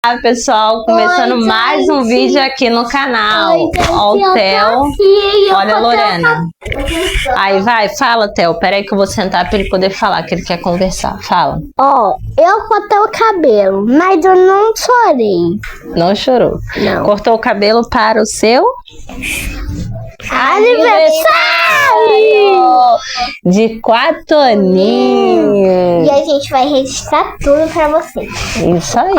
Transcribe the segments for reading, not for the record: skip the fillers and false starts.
Olá, pessoal, começando mais um vídeo aqui no canal. Ó o Theo, olha a Lorena. Aí vai, fala, Theo, peraí que eu vou sentar pra ele poder falar, que ele quer conversar. Fala. Eu cortei o cabelo, mas eu não chorei. Não chorou? Não. Cortou o cabelo para o seu Aniversário! de 4 aninhos. E a gente vai registrar tudo pra vocês. Isso aí.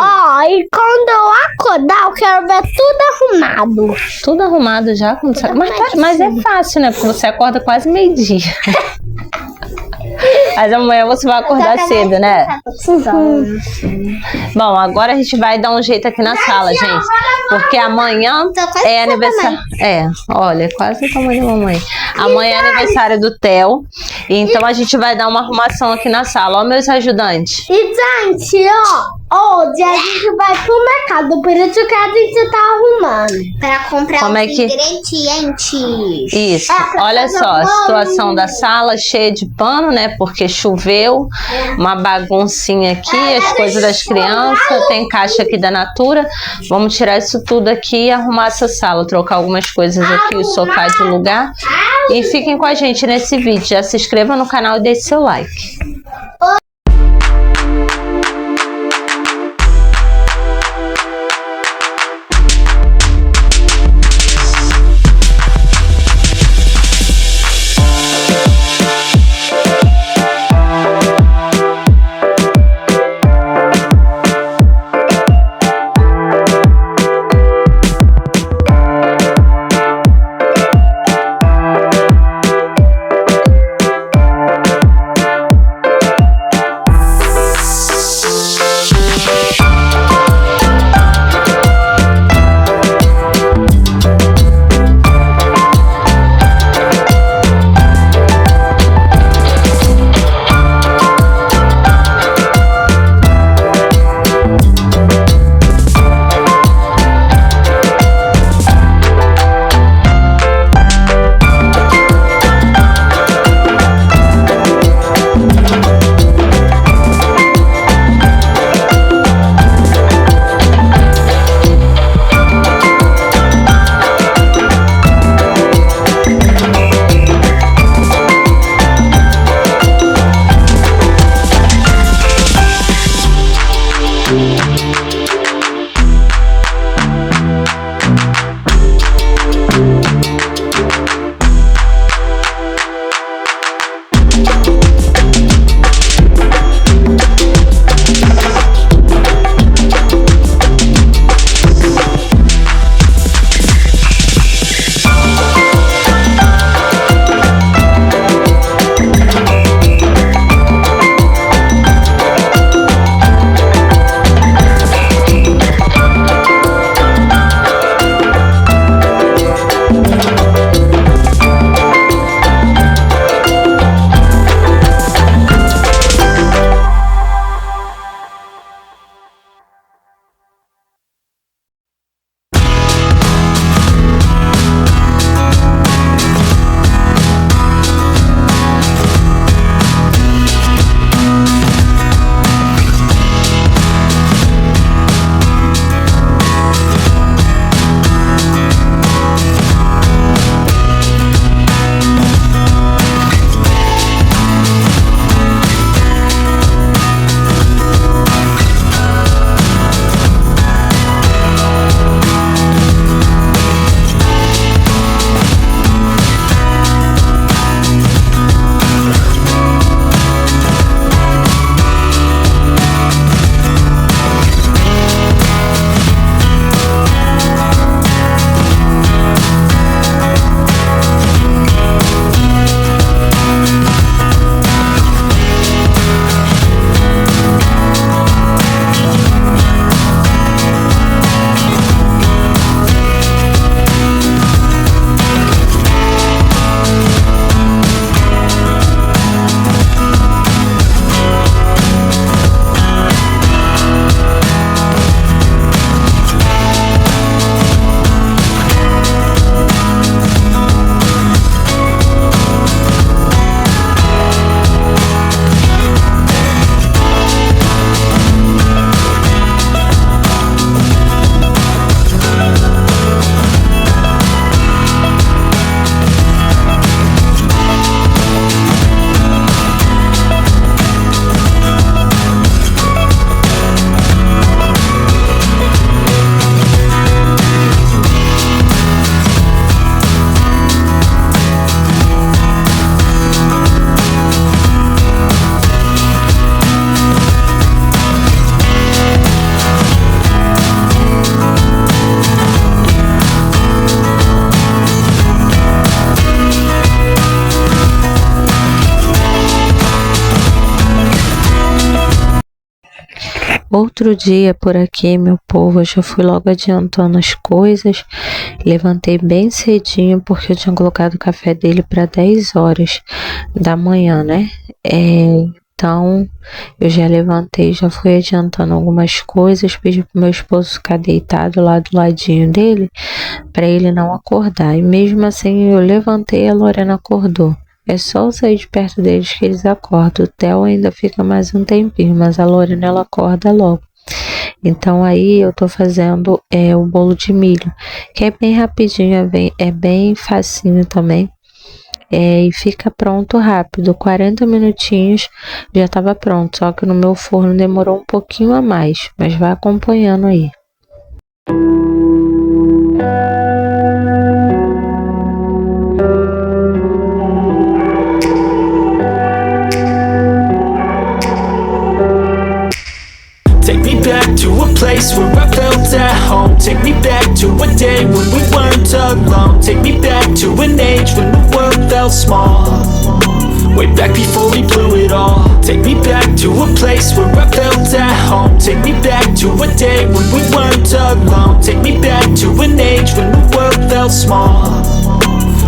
E quando eu acordar, eu quero ver tudo arrumado. Tudo arrumado já? Quando você... mas é fácil, né? Porque você acorda quase meio-dia. Mas amanhã você vai acordar cedo, né? Bom, agora a gente vai dar um jeito aqui na sala, gente. Porque amanhã é aniversário. Olha, quase o tamanho da mamãe. Amanhã é aniversário do Theo. Então a gente vai dar uma arrumação aqui na sala. Ó, meus ajudantes. E, gente, hoje a gente vai pro mercado. Por isso que a gente tá arrumando. Pra comprar os ingredientes. Isso. Olha só, a situação da sala cheia de pano, né? Porque choveu, uma baguncinha aqui, as coisas das crianças, tem caixa aqui da Natura. Vamos tirar isso tudo aqui e arrumar essa sala, trocar algumas coisas aqui, o sofá de lugar. E fiquem com a gente nesse vídeo. Já se inscreva no canal e deixe seu like. Outro dia por aqui, meu povo, eu já fui logo adiantando as coisas, levantei bem cedinho porque eu tinha colocado o café dele para 10 horas da manhã, né? Então, eu já levantei, já fui adiantando algumas coisas, pedi pro meu esposo ficar deitado lá do ladinho dele, para ele não acordar. E mesmo assim, eu levantei, a Lorena acordou. É só eu sair de perto deles que eles acordam. O Theo ainda fica mais um tempinho, mas a Lorena, ela acorda logo. Então, aí eu tô fazendo o bolo de milho, que é bem rapidinho, é bem facinho também. E fica pronto rápido, 40 minutinhos já estava pronto, só que no meu forno demorou um pouquinho a mais, mas vai acompanhando aí. Take me back to a place where I felt at home. Take me back to a day when we weren't alone. Take me back to an age when the world felt small. Way back before we blew it all. Take me back to a place where I felt at home. Take me back to a day when we weren't alone. Take me back to an age when the world felt small.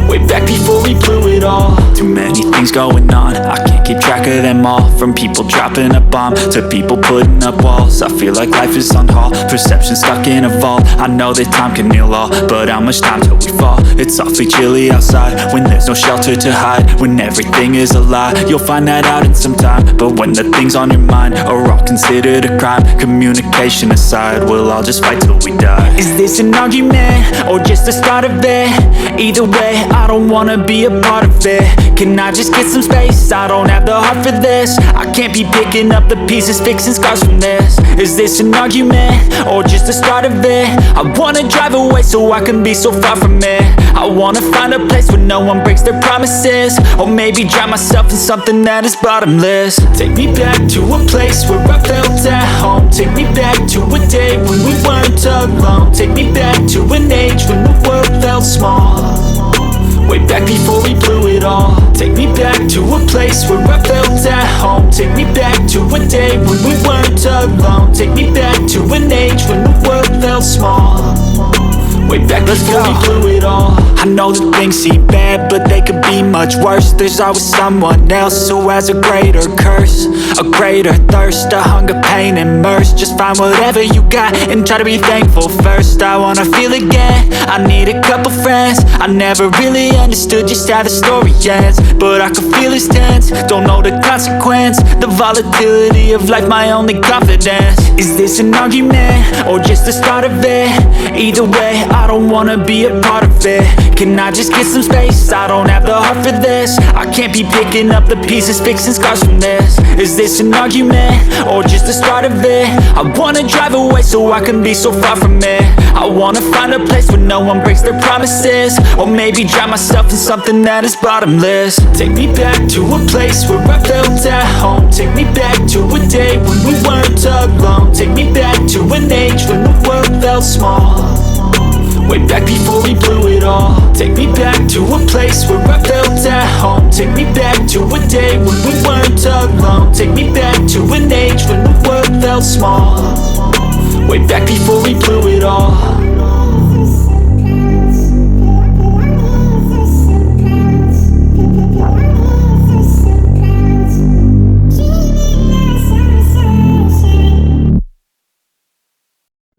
Way back before we blew it all. Too many things going on, I can't keep track of them all. From people dropping a bomb to people putting up walls. I feel like life is on hold, perception stuck in a vault. I know that time can heal all, but how much time till we fall? It's awfully chilly outside, when there's no shelter to hide. When everything is a lie, you'll find that out in some time. But when the things on your mind are all considered a crime, communication aside, we'll all just fight till we die. Is this an argument, or just the start of it? Either way, I don't wanna be a part of it. Can I just get some space? I don't have the heart for this. I can't be picking up the pieces, fixing scars from this. Is this an argument, or just the start of it? I wanna drive away so I can be so far from it. I wanna find a place where no one breaks their promises. Or maybe drown myself in something that is bottomless. Take me back to a place where I felt at home. Take me back to a day when we weren't alone. Take me back to an age when the world felt small. Way back before we blew it all. Take me back to a place where I felt at home. Take me back to a day when we weren't alone. Take me back to an age when the world felt small. Way back before we blew it all. I know that things seem bad, but they could be much worse. There's always someone else who has a greater curse, a greater thirst, a hunger, pain, and mercy. Just find whatever you got and try to be thankful first. I wanna feel again, I need a couple friends. I never really understood just how the story ends, but I can feel it's tense, don't know the consequence. The volatility of life, my only confidence. Is this an argument, or just the start of it? Either way, I don't wanna be a part of it. Can I just get some space? I don't have the heart for this. I can't be picking up the pieces, fixing scars from this. Is this an argument, or just the start of it? I wanna drive away so I can be so far from it. I wanna find a place where no one breaks their promises. Or maybe drown myself in something that is bottomless. Take me back to a place where I felt at home. Take me back to a day when we weren't alone. Take me back to an age when the world felt small. Way back before we blew it all. Take me back to a place where I felt at home. Take me back to a day when we weren't alone. Take me back to an age when the world felt small. Way back before we blew it all.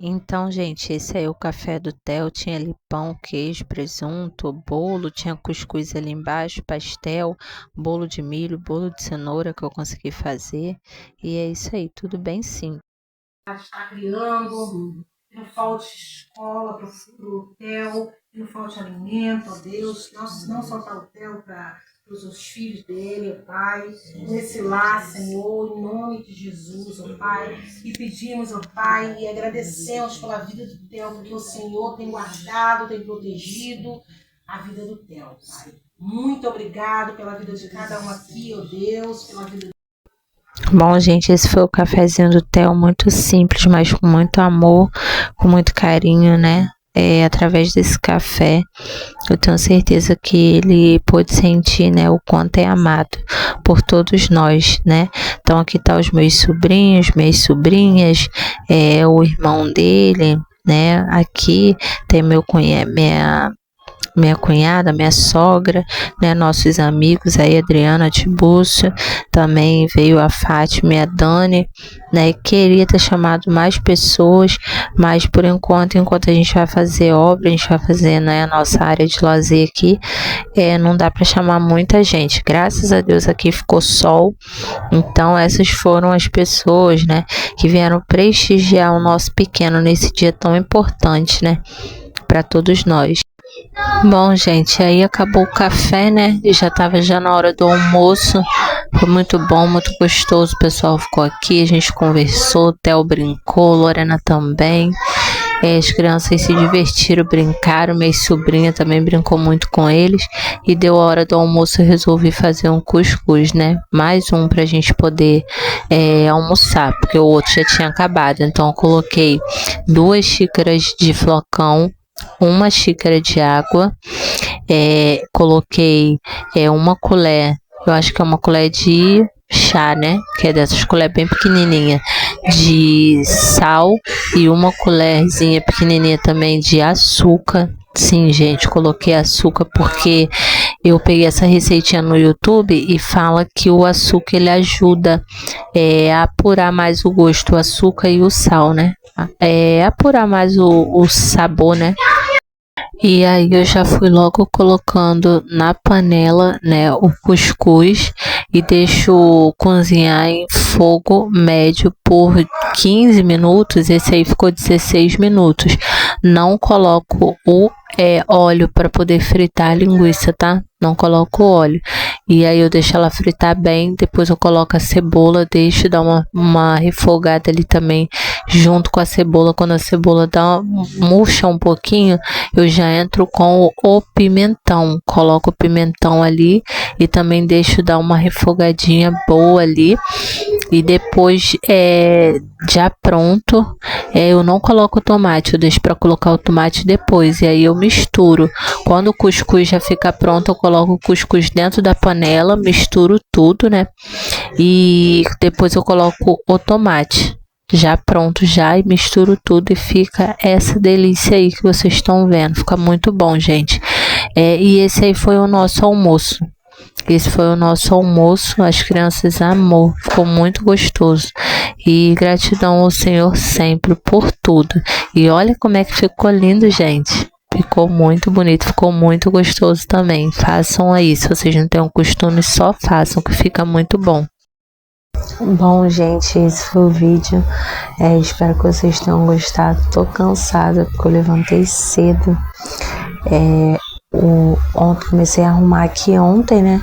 Então, gente, esse aí é o café do Theo. Tinha ali pão, queijo, presunto, bolo, tinha cuscuz ali embaixo, pastel, bolo de milho, bolo de cenoura que eu consegui fazer. E é isso aí, tudo bem simples. Está criando, que não falte escola para o Theo, que não falte alimento, ó Deus, não só para o Theo, para os filhos dele, ó Pai, nesse lar, Senhor, em nome de Jesus, ó Pai, e pedimos, ó Pai, e agradecemos pela vida do Theo, porque o Senhor tem guardado, tem protegido a vida do Theo, Pai. Muito obrigado pela vida de cada um aqui, ó Deus, pela vida do... Bom, gente, esse foi o cafezinho do Theo, muito simples, mas com muito amor, com muito carinho, né? através desse café, eu tenho certeza que ele pôde sentir, né, o quanto é amado por todos nós, né? Então aqui tá os meus sobrinhos, minhas sobrinhas, o irmão dele, né? Aqui tem minha cunhada, minha sogra, né, nossos amigos aí, Adriana, Tibúcio, também veio a Fátima e a Dani, né, queria ter chamado mais pessoas, mas por enquanto a gente vai fazer obra, a gente vai fazer, né, a nossa área de lazer aqui, não dá para chamar muita gente, graças a Deus aqui ficou sol, então essas foram as pessoas, né, que vieram prestigiar o nosso pequeno nesse dia tão importante, né, para todos nós. Bom, gente, aí acabou o café, né? E já tava na hora do almoço. Foi muito bom, muito gostoso. O pessoal ficou aqui, a gente conversou, Theo brincou, Lorena também. As crianças se divertiram, brincaram, minha sobrinha também brincou muito com eles. E deu a hora do almoço, eu resolvi fazer um cuscuz, né? Mais um pra gente poder almoçar, porque o outro já tinha acabado. Então eu coloquei 2 xícaras de flocão, 1 xícara de água, coloquei 1 colher, eu acho que é 1 colher de chá, né, que é dessas colheres bem pequenininha, de sal, e 1 colherzinha pequenininha também de açúcar. Sim, gente, coloquei açúcar porque eu peguei essa receitinha no YouTube e fala que o açúcar ele ajuda a apurar mais o gosto, o açúcar e o sal, né? Apurar mais o sabor, né? E aí eu já fui logo colocando na panela, né, o cuscuz e deixo cozinhar em fogo médio por 15 minutos. Esse aí ficou 16 minutos. Não coloco o óleo para poder fritar a linguiça, tá? Não coloco óleo. E aí eu deixo ela fritar bem, depois eu coloco a cebola, deixo dar uma refogada ali também junto com a cebola. Quando a cebola murcha um pouquinho, eu já entro com o pimentão, coloco o pimentão ali e também deixo dar uma refogadinha boa ali. E depois já pronto, eu não coloco o tomate, eu deixo para colocar o tomate depois, e aí eu misturo. Quando o cuscuz já fica pronto, eu coloco o cuscuz dentro da panela, misturo tudo, né? E depois eu coloco o tomate já pronto já e misturo tudo e fica essa delícia aí que vocês estão vendo. Fica muito bom, gente. E esse aí foi o nosso almoço. Esse foi o nosso almoço, as crianças amou, ficou muito gostoso. E gratidão ao Senhor sempre por tudo. E olha como é que ficou lindo, gente. Ficou muito bonito, ficou muito gostoso também. Façam aí, se vocês não têm um costume, só façam, que fica muito bom. Bom, gente, esse foi o vídeo. Espero que vocês tenham gostado. Tô cansada porque eu levantei cedo. Ontem comecei a arrumar aqui ontem, né?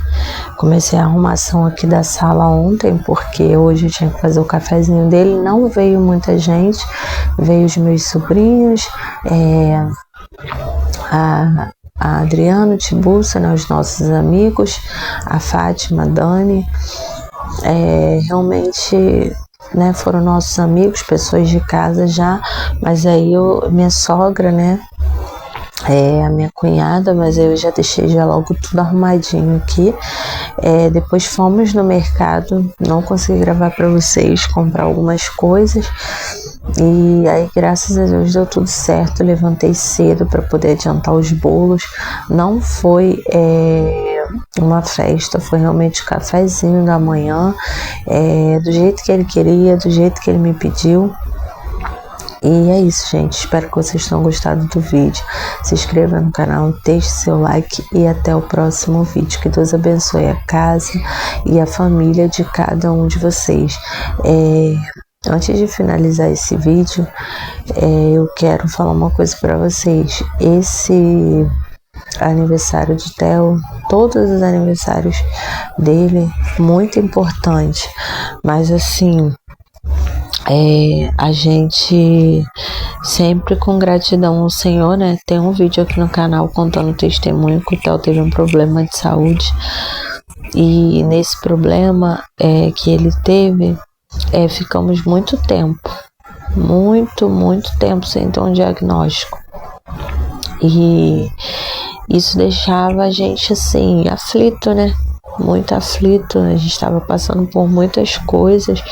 Comecei a arrumação aqui da sala ontem, porque hoje eu tinha que fazer o cafezinho dele. Não veio muita gente, veio os meus sobrinhos, a Adriana, o Tibúcio, né? Os nossos amigos, a Fátima, a Dani. Realmente, né? Foram nossos amigos, pessoas de casa já, mas aí minha sogra, né? A minha cunhada, mas eu já deixei já logo tudo arrumadinho aqui. Depois fomos no mercado, não consegui gravar para vocês, comprar algumas coisas, e aí graças a Deus deu tudo certo. Levantei cedo para poder adiantar os bolos. Não foi uma festa, foi realmente o cafezinho da manhã, do jeito que ele queria, do jeito que ele me pediu. E é isso, gente. Espero que vocês tenham gostado do vídeo. Se inscreva no canal, deixe seu like e até o próximo vídeo. Que Deus abençoe a casa e a família de cada um de vocês. Antes de finalizar esse vídeo, eu quero falar uma coisa para vocês. Esse aniversário de Theo, todos os aniversários dele, muito importante. Mas assim, a gente sempre com gratidão ao Senhor, né? Tem um vídeo aqui no canal contando o testemunho que o Theo teve um problema de saúde, e nesse problema que ele teve, ficamos muito tempo sem ter um diagnóstico. E isso deixava a gente assim, aflito, né? Muito aflito, a gente estava passando por muitas coisas,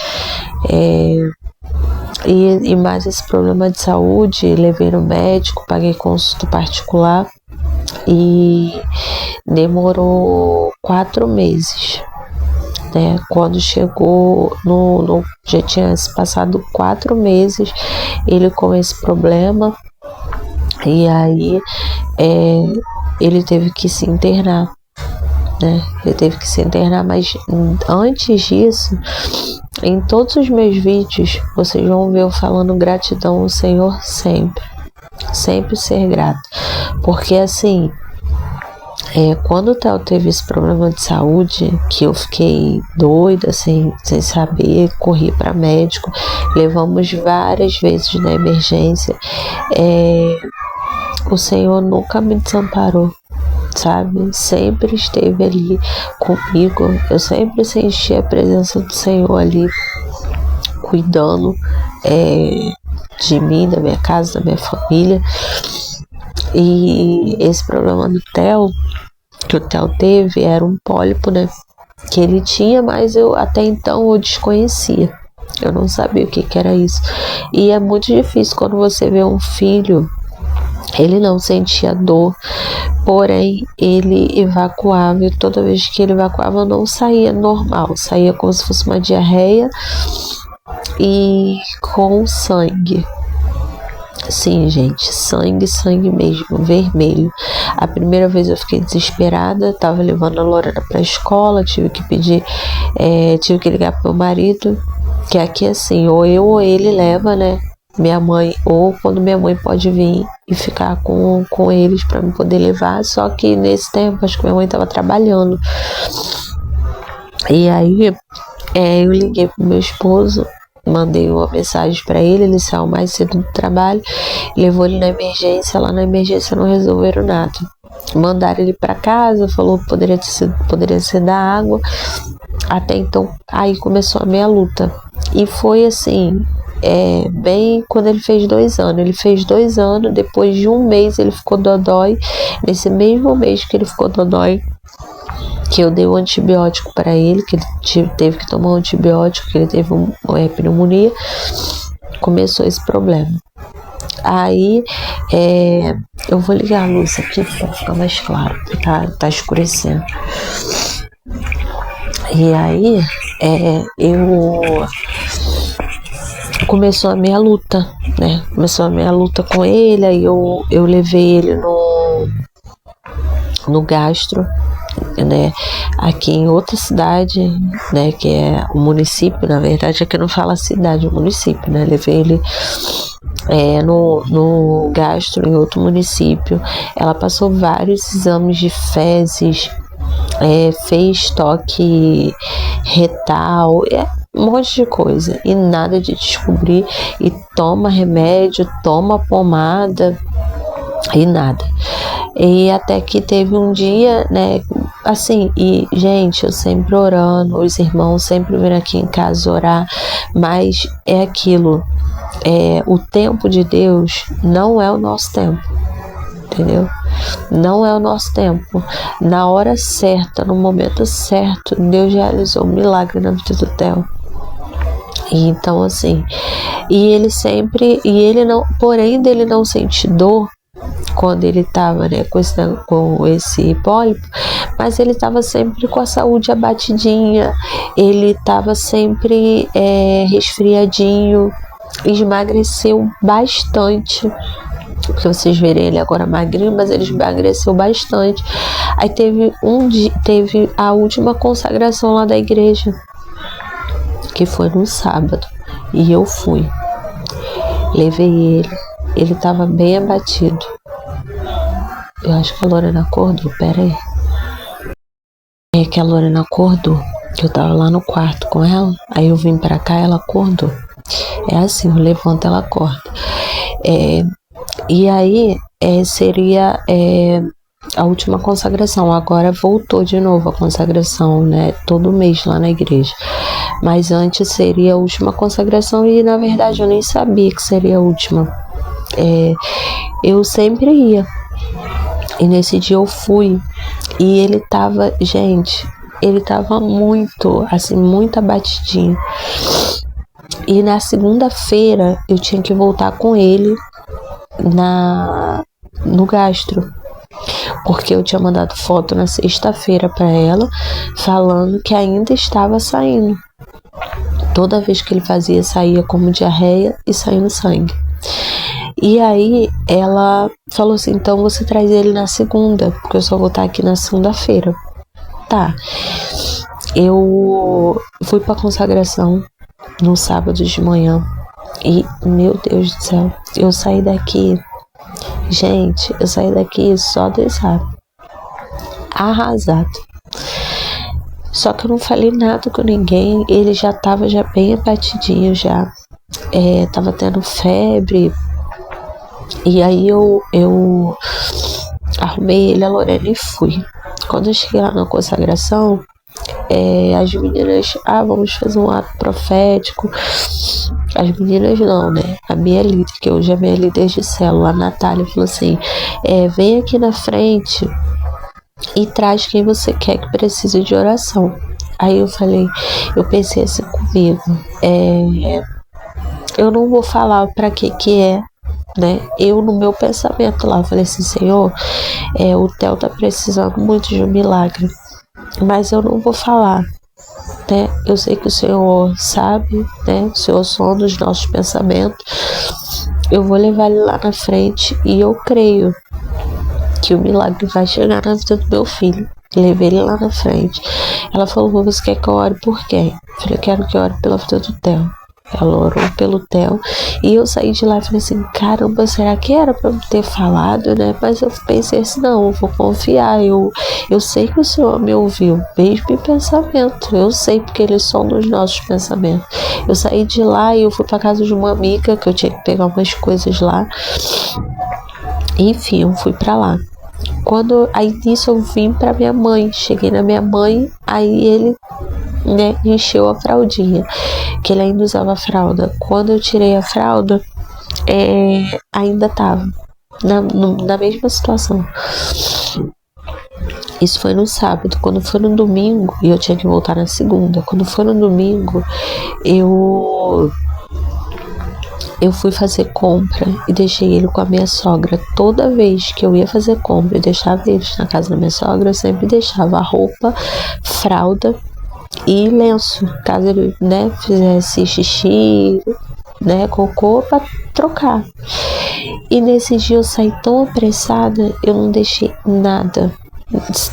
e mais esse problema de saúde. Levei no médico, paguei consulta particular e demorou 4 meses, né? Quando chegou já tinha se passado 4 meses ele com esse problema, e aí ele teve que se internar, né? Ele teve que se internar, mas antes disso, em todos os meus vídeos, vocês vão ver eu falando gratidão ao Senhor sempre. Sempre ser grato. Porque assim, quando o Theo teve esse problema de saúde, que eu fiquei doida, sem saber, corri para médico, levamos várias vezes na emergência, o Senhor nunca me desamparou, sabe? Sempre esteve ali comigo. Eu sempre senti a presença do Senhor ali, cuidando de mim, da minha casa, da minha família. E esse problema do Theo, que o Theo teve, era um pólipo, né? Que ele tinha, mas até então eu desconhecia. Eu não sabia o que era isso. E é muito difícil quando você vê um filho. Ele não sentia dor, porém ele evacuava, e toda vez que ele evacuava não saía normal, saía como se fosse uma diarreia e com sangue. Sim, gente, sangue mesmo, vermelho. A primeira vez eu fiquei desesperada, tava levando a Lorena pra escola, tive que ligar pro meu marido, que aqui assim, ou eu ou ele leva, né? Minha mãe, ou quando minha mãe pode vir e ficar com eles para me poder levar. Só que nesse tempo, acho que minha mãe estava trabalhando. E aí, eu liguei pro meu esposo, mandei uma mensagem para ele saiu mais cedo do trabalho, levou ele na emergência. Lá na emergência não resolveram nada. Mandaram ele para casa, falou que poderia ser da água. Até então, aí começou a minha luta. E foi assim, bem quando ele fez 2 anos. Ele fez 2 anos, depois de 1 mês ele ficou dodói. Nesse mesmo mês que ele ficou dodói, que eu dei um antibiótico para ele, que ele teve que tomar um antibiótico, que ele teve pneumonia, começou esse problema. Aí, eu vou ligar a luz aqui para ficar mais claro, porque tá escurecendo. E aí, começou a minha luta, né? Começou a minha luta com ele. Aí eu levei ele no gastro, né? Aqui em outra cidade, né? Que é o município, na verdade, aqui não fala cidade, é o município, né? Levei ele no gastro em outro município. Ela passou vários exames de fezes, fez toque retal, um monte de coisa, e nada de descobrir. E toma remédio, toma pomada e nada. E até que teve um dia, né, assim, e gente, eu sempre orando, os irmãos sempre vindo aqui em casa orar, mas é aquilo, o tempo de Deus não é o nosso tempo, entendeu? Não é o nosso tempo. Na hora certa, no momento certo, Deus realizou um milagre na vida do Theo. E então assim, porém dele não sentir dor quando ele estava, né, com esse pólipo, mas ele estava sempre com a saúde abatidinha, ele estava sempre resfriadinho, emagreceu bastante, porque vocês verem ele agora magrinho, mas ele emagreceu bastante. Aí teve a última consagração lá da igreja, que foi no sábado, e eu fui, levei ele estava bem abatido. Eu acho que a Lorena acordou, pera aí. É que a Lorena acordou, que eu tava lá no quarto com ela, aí eu vim pra cá, ela acordou. É assim, eu levanto, ela acorda. E aí, seria a última consagração. Agora voltou de novo a consagração, né? Todo mês lá na igreja. Mas antes seria a última consagração, e na verdade eu nem sabia que seria a última. Eu sempre ia, E nesse dia eu fui e ele tava, gente, ele tava muito, assim, muito abatidinho. E na segunda-feira eu tinha que voltar com ele no gastro, porque eu tinha mandado foto na sexta-feira para ela, falando que ainda estava saindo. Toda vez que ele fazia, saía como diarreia e saindo sangue. E aí ela falou assim, então você traz ele na segunda, porque eu só vou estar aqui na segunda-feira. Tá. Eu fui pra consagração no sábado de manhã. E, meu Deus do céu, eu saí daqui, gente, só Deus sabe, arrasado. Só que eu não falei nada com ninguém, ele já tava bem abatidinho já. Tava tendo febre. E aí eu arrumei ele, a Lorena, e fui. Quando eu cheguei lá na consagração, as meninas, vamos fazer um ato profético. As meninas não, né? A minha líder, que hoje é minha líder de célula, a Natália, falou assim, vem aqui na frente e traz quem você quer que precise de oração. Aí eu pensei assim comigo, eu não vou falar pra que é, né? Eu, no meu pensamento lá, falei assim, Senhor, o Theo tá precisando muito de um milagre, mas eu não vou falar, né? Eu sei que o Senhor sabe, né? O Senhor sonda os nossos pensamentos. Eu vou levar ele lá na frente e eu creio que o milagre vai chegar na vida do meu filho. Levei ele lá na frente. Ela falou, você quer que eu ore por quem? Eu falei, eu quero que eu ore pela vida do Theo. Ela orou pelo Theo e eu saí de lá e falei assim, caramba, será que era pra eu ter falado, né? Mas eu pensei assim, não, eu vou confiar, eu sei que o Senhor me ouviu, mesmo em pensamento, eu sei porque Ele sonda os nossos pensamentos. Eu saí de lá e eu fui pra casa de uma amiga, que eu tinha que pegar umas coisas lá, enfim, eu fui pra lá. Aí nisso eu vim pra minha mãe, cheguei na minha mãe, aí ele, né, encheu a fraldinha, que ele ainda usava fralda. Quando eu tirei a fralda, ainda tava na mesma situação. Isso foi no sábado. Quando foi no domingo, e eu tinha que voltar na segunda, quando foi no domingo, eu fui fazer compra e deixei ele com a minha sogra. Toda vez que eu ia fazer compra e deixava eles na casa da minha sogra, eu sempre deixava a roupa, fralda e lenço, caso ele, né, fizesse xixi, né, cocô, pra trocar. E nesse dia eu saí tão apressada, eu não deixei nada.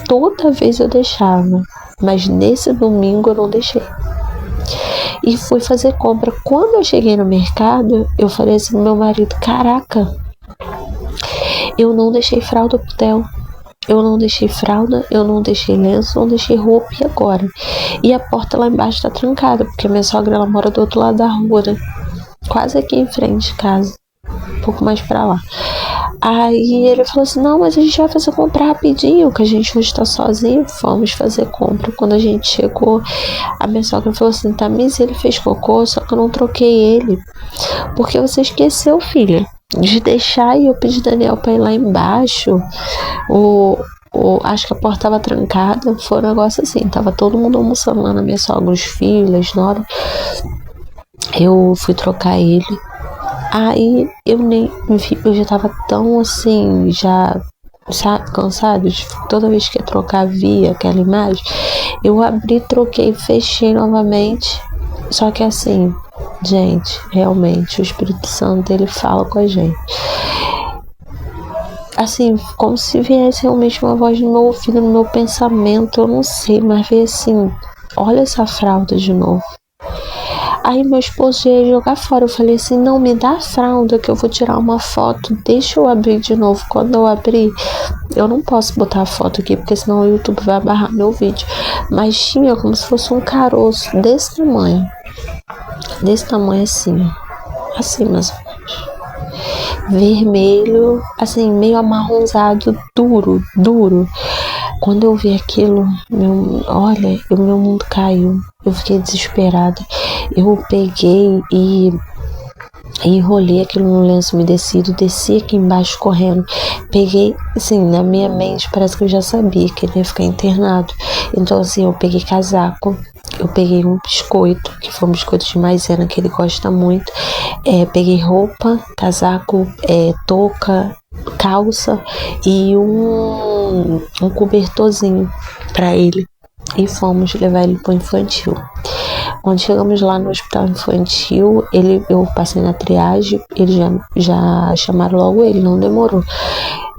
Toda vez eu deixava, mas nesse domingo eu não deixei. E fui fazer compra. Quando eu cheguei no mercado, eu falei assim pro meu marido, caraca, eu não deixei fralda pro Theo. Eu não deixei fralda, eu não deixei lenço, não deixei roupa, e agora? E a porta lá embaixo tá trancada, porque a minha sogra, ela mora do outro lado da rua, né? Quase aqui em frente de casa, um pouco mais pra lá. Aí ele falou assim, não, mas a gente vai fazer compra rapidinho, que a gente hoje tá sozinho, vamos fazer compra. Quando a gente chegou, a minha sogra falou assim, Tamires, ele fez cocô, só que eu não troquei ele, porque você esqueceu, filha, de deixar, e eu pedi Daniel pra ir lá embaixo. Acho que a porta tava trancada, foi um negócio assim, tava todo mundo almoçando lá na minha sogra, os filhos, nora. Eu fui trocar ele. Aí eu nem vi, eu já tava tão assim, já, sabe, cansado, toda vez que ia trocar, via aquela imagem. Eu abri, troquei, fechei novamente. Só que assim, gente, realmente o Espírito Santo, ele fala com a gente. Assim, como se viesse realmente uma voz no meu ouvido, no meu pensamento, eu não sei, mas veio assim, olha essa fralda de novo. Aí meu esposo ia jogar fora, eu falei assim, não, me dá a fralda que eu vou tirar uma foto, deixa eu abrir de novo. Quando eu abrir, eu não posso botar a foto aqui, porque senão o YouTube vai barrar meu vídeo. Mas tinha como se fosse um caroço desse tamanho assim, mais ou menos, vermelho, assim, meio amarronzado, duro. Quando eu vi aquilo, o meu mundo caiu. Eu fiquei desesperada. Eu peguei e enrolei aquilo no lenço umedecido, desci aqui embaixo correndo, peguei, assim, na minha mente parece que eu já sabia que ele ia ficar internado, então assim, eu peguei casaco, eu peguei um biscoito, que foi um biscoito de maisena que ele gosta muito, peguei roupa, casaco, touca, calça e um cobertorzinho pra ele, e fomos levar ele pro infantil. Quando chegamos lá no hospital infantil, eu passei na triagem, eles já chamaram logo ele, não demorou.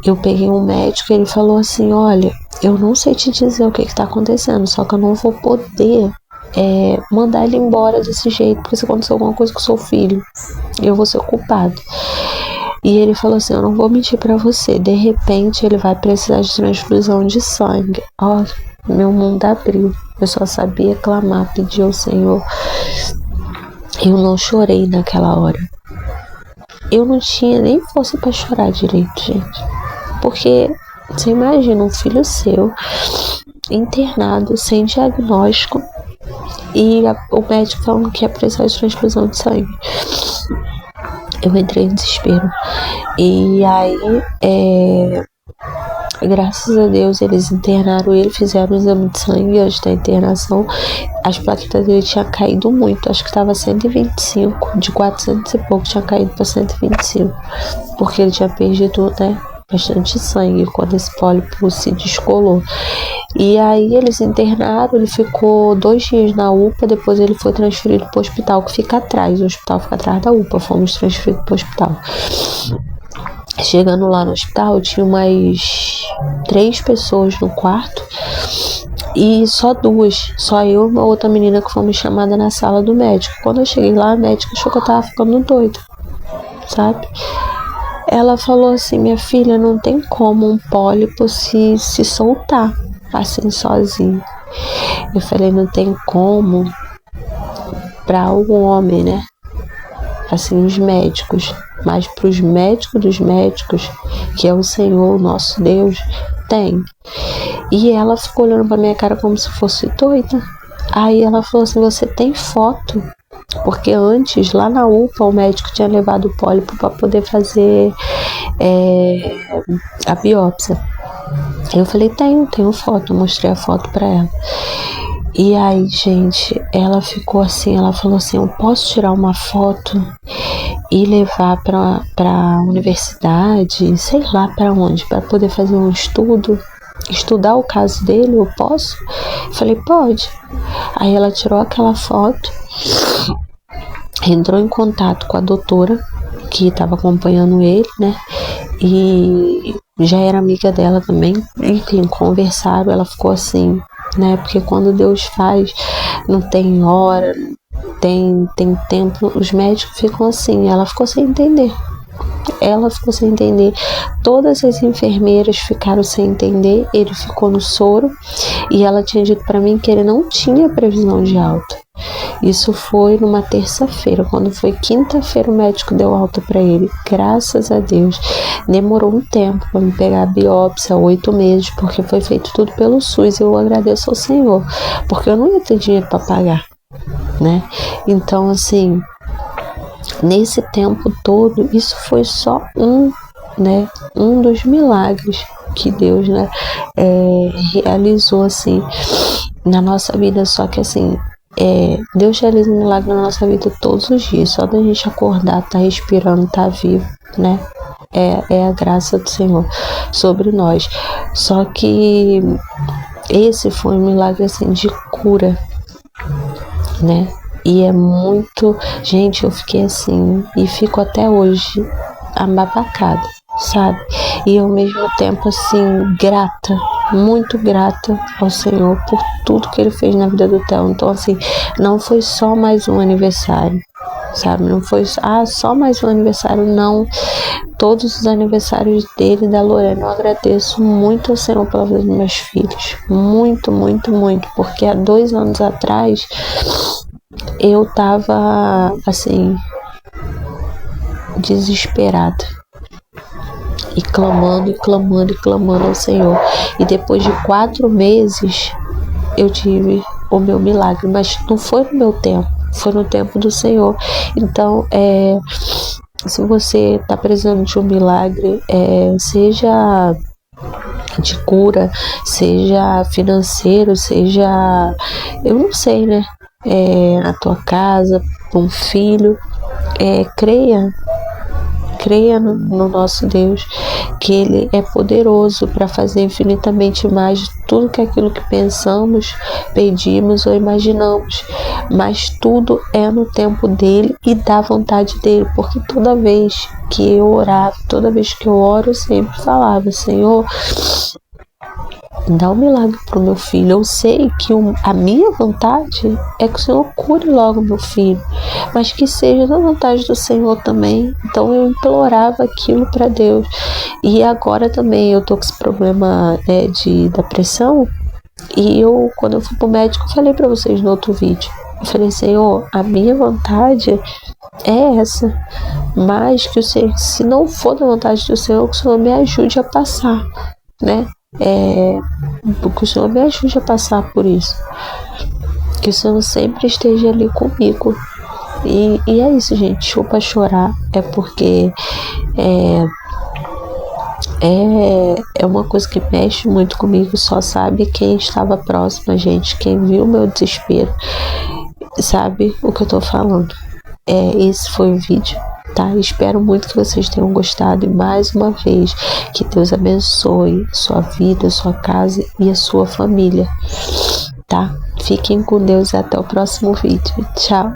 Eu peguei um médico e ele falou assim, olha, eu não sei te dizer o que está acontecendo, só que eu não vou poder mandar ele embora desse jeito, porque se acontecer alguma coisa com o seu filho, eu vou ser o culpado. E ele falou assim, eu não vou mentir pra você, de repente ele vai precisar de transfusão de sangue. Ó, meu mundo abriu. Eu só sabia clamar, pedir ao Senhor. Eu não chorei naquela hora. Eu não tinha nem força pra chorar direito, gente. Porque você imagina um filho seu internado, sem diagnóstico, e o médico falando que ia precisar de transfusão de sangue. Eu entrei em desespero. E aí, graças a Deus, eles internaram ele, fizeram um exame de sangue antes da internação. As plaquetas dele tinham caído muito, acho que estava 125, de 400 e pouco tinha caído para 125, porque ele tinha perdido, né, bastante sangue quando esse pólipo se descolou. E aí eles internaram, ele ficou 2 dias na UPA, depois ele foi transferido para o hospital que fica atrás, o hospital fica atrás da UPA, fomos transferidos para o hospital. Chegando lá no hospital, tinha mais 3 pessoas no quarto e só 2, só eu e uma outra menina que fomos chamada na sala do médico. Quando eu cheguei lá, a médica achou que eu tava ficando doida, sabe? Ela falou assim, minha filha, não tem como um pólipo se soltar assim sozinho. Eu falei, não tem como para um homem, né? Assim, os médicos, mas para os médicos dos médicos, que é o Senhor, o nosso Deus, tem. E ela ficou olhando pra minha cara como se fosse doida. Aí ela falou assim, você tem foto? Porque antes, lá na UPA, o médico tinha levado o pólipo para poder fazer a biópsia. Eu falei, tenho foto, eu mostrei a foto para ela. E aí, gente, ela ficou assim, ela falou assim, eu posso tirar uma foto e levar pra universidade, sei lá pra onde, para poder fazer um estudo, estudar o caso dele, eu posso? Eu falei, pode. Aí ela tirou aquela foto, entrou em contato com a doutora que estava acompanhando ele, né? E já era amiga dela também, enfim, conversaram, ela ficou assim, né? Porque quando Deus faz, não tem hora, tem tempo, os médicos ficam assim, ela ficou sem entender. Todas as enfermeiras ficaram sem entender, ele ficou no soro e ela tinha dito para mim que ele não tinha previsão de alta. Isso foi numa terça-feira. Quando foi quinta-feira o médico deu alta para ele, graças a Deus. Demorou um tempo para me pegar a biópsia, 8 meses, porque foi feito tudo pelo SUS. Eu agradeço ao Senhor, porque eu não ia ter dinheiro para pagar, né? Então, assim, nesse tempo todo, isso foi só um dos milagres que Deus, né, realizou, assim, na nossa vida. Só que, assim, Deus realiza um milagre na nossa vida todos os dias. Só da gente acordar, tá respirando, tá vivo, né? É a graça do Senhor sobre nós. Só que esse foi um milagre, assim, de cura, né? E é muito... Gente, eu fiquei assim, e fico até hoje ababacada, sabe? E ao mesmo tempo, assim, grata, muito grata ao Senhor por tudo que Ele fez na vida do Theo. Então, assim, não foi só mais um aniversário, sabe? Não foi só mais um aniversário, não. Todos os aniversários dele e da Lorena, eu agradeço muito ao Senhor pela vida dos meus filhos. Muito, muito, muito. Porque há 2 anos atrás, eu tava, assim, desesperada. E clamando ao Senhor. E depois de 4 meses, eu tive o meu milagre. Mas não foi no meu tempo, foi no tempo do Senhor. Então, Se você está precisando de um milagre, seja de cura, seja financeiro, seja, eu não sei, né? A tua casa, um filho, creia no nosso Deus, que Ele é poderoso para fazer infinitamente mais de tudo que aquilo que pensamos, pedimos ou imaginamos, mas tudo é no tempo dele e da vontade dele, porque toda vez que eu orava, toda vez que eu oro, eu sempre falava: Senhor, dá um milagre pro meu filho. Eu sei que a minha vontade é que o Senhor cure logo meu filho, mas que seja da vontade do Senhor também. Então eu implorava aquilo para Deus. E agora também eu tô com esse problema da pressão. E quando eu fui pro médico, eu falei para vocês no outro vídeo, eu falei: Senhor, a minha vontade é essa, mas que o Senhor, se não for da vontade do Senhor, que o Senhor me ajude a passar, né? Que o Senhor me ajude a passar por isso, que o Senhor sempre esteja ali comigo. E é isso, gente. Desculpa chorar, porque é uma coisa que mexe muito comigo. Só sabe quem estava próximo a gente, quem viu o meu desespero, sabe o que eu tô falando. Esse foi o vídeo, tá? Espero muito que vocês tenham gostado, e mais uma vez, que Deus abençoe sua vida, sua casa e a sua família, tá? Fiquem com Deus e até o próximo vídeo. Tchau!